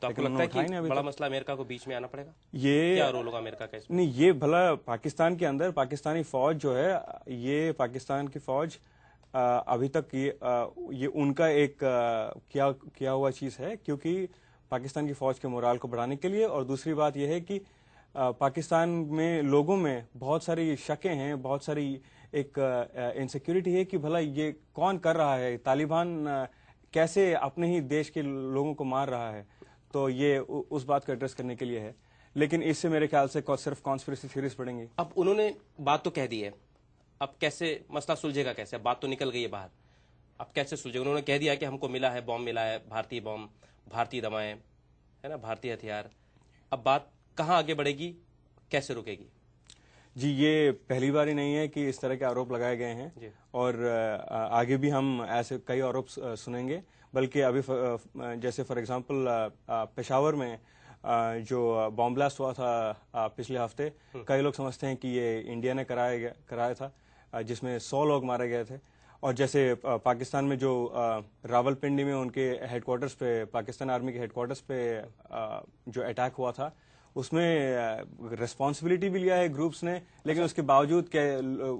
तो आपको लगता है कि बड़ा मसला अमेरिका को बीच में आना पड़ेगा? ये क्या रोल होगा अमेरिका का इसमें? नहीं, ये भला पाकिस्तान के अंदर पाकिस्तानी फौज जो है, ये पाकिस्तान की फौज अभी तक ये उनका एक किया हुआ चीज है, क्योंकि पाकिस्तान की फौज के मोराल को बढ़ाने के लिए। और दूसरी बात यह है कि पाकिस्तान में लोगों में बहुत सारी शकें हैं, बहुत सारी एक इनसिक्योरिटी है कि भला ये कौन कर रहा है, तालिबान कैसे अपने ही देश के लोगों को मार रहा है। तो ये उस बात को एड्रेस करने के लिए है, लेकिन इससे मेरे ख्याल से सिर्फ कॉन्स्पिरेसी थ्योरीज बढ़ेंगी। अब उन्होंने बात तो कह दी है, अब कैसे मसला सुलझेगा? कैसे? बात तो निकल गई है बाहर, अब कैसे सुलझेगा? उन्होंने कह दिया कि हमको मिला है, बॉम्ब मिला है, भारतीय बॉम्ब, भारतीय दवाएं, है ना, भारतीय हथियार। अब बात कहाँ आगे बढ़ेगी, कैसे रुकेगी? जी, ये पहली बार ही नहीं है कि इस तरह के आरोप लगाए गए हैं, और आगे भी हम ऐसे कई आरोप सुनेंगे। बल्कि अभी जैसे फॉर एग्जांपल पेशावर में जो बॉम्ब ब्लास्ट हुआ था पिछले हफ्ते, कई लोग समझते हैं कि ये इंडिया ने कराया था, जिसमें 100 लोग मारे गए थे। और जैसे पाकिस्तान में जो रावलपिंडी में उनके हेडक्वार्टर्स पे, पाकिस्तान आर्मी के हेडक्वार्टर्स पे जो अटैक हुआ था, उसमें रिस्पॉन्सिबिलिटी भी लिया है ग्रुप्स ने, लेकिन उसके बावजूद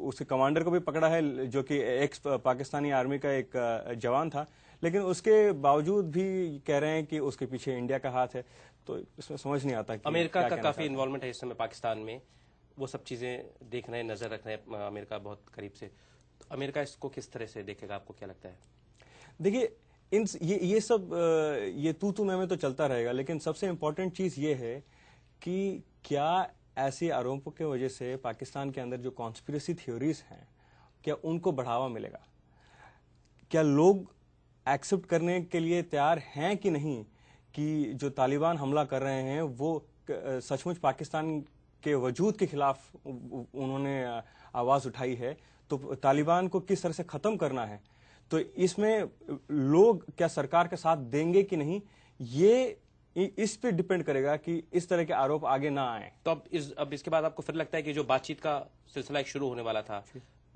उसके कमांडर को भी पकड़ा है, जो कि एक्स पाकिस्तानी आर्मी का एक जवान था, लेकिन उसके बावजूद भी कह रहे हैं कि उसके पीछे इंडिया का हाथ है। तो इसमें समझ नहीं आता कि अमेरिका का काफी इन्वॉल्वमेंट है इस समय पाकिस्तान में, वो सब चीजें देख रहे हैं, नजर रख रहे हैं अमेरिका बहुत करीब से। तो अमेरिका इसको किस तरह से देखेगा, आपको क्या लगता है? देखिए, ये सब ये तू मैं तो चलता रहेगा, लेकिन सबसे इम्पोर्टेंट चीज ये है कि क्या ऐसे आरोपों की वजह से पाकिस्तान के अंदर जो कॉन्स्पिरेसी थ्योरीज हैं, क्या उनको बढ़ावा मिलेगा? क्या लोग एक्सेप्ट करने के लिए तैयार हैं कि नहीं कि जो तालिबान हमला कर रहे हैं वो सचमुच पाकिस्तान के वजूद के खिलाफ उन्होंने आवाज उठाई है? तो तालिबान को किस तरह से खत्म करना है, तो इसमें लोग क्या सरकार का साथ देंगे कि नहीं, ये इस पे डिपेंड करेगा कि इस तरह के आरोप आगे ना आए। तो अब इसके बाद आपको फिर लगता है कि जो बातचीत का सिलसिला एक शुरू होने वाला था,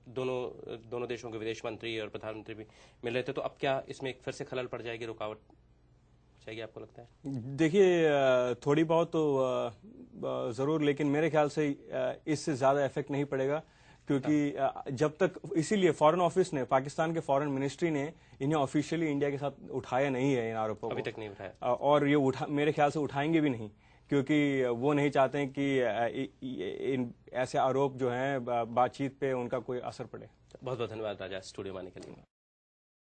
दोनों देशों के विदेश मंत्री और प्रधानमंत्री भी मिल रहे थे, तो अब क्या इसमें फिर से खलल पड़ जाएगी, रुकावट जाएगी, आपको लगता है? देखिए, थोड़ी बहुत तो जरूर, लेकिन मेरे ख्याल से इससे ज्यादा इफेक्ट नहीं पड़ेगा, क्योंकि जब तक, इसीलिए फॉरेन ऑफिस ने, पाकिस्तान के फॉरेन मिनिस्ट्री ने इन्हें ऑफिशियली इंडिया के साथ उठाया नहीं है इन आरोपों को, अभी तक नहीं उठाया, और ये मेरे ख्याल से उठाएंगे भी नहीं, क्योंकि वो नहीं चाहते हैं कि इन ऐसे आरोप जो हैं बातचीत पे उनका कोई असर पड़े। बहुत बहुत धन्यवाद राजा, स्टूडियो में आने के लिए।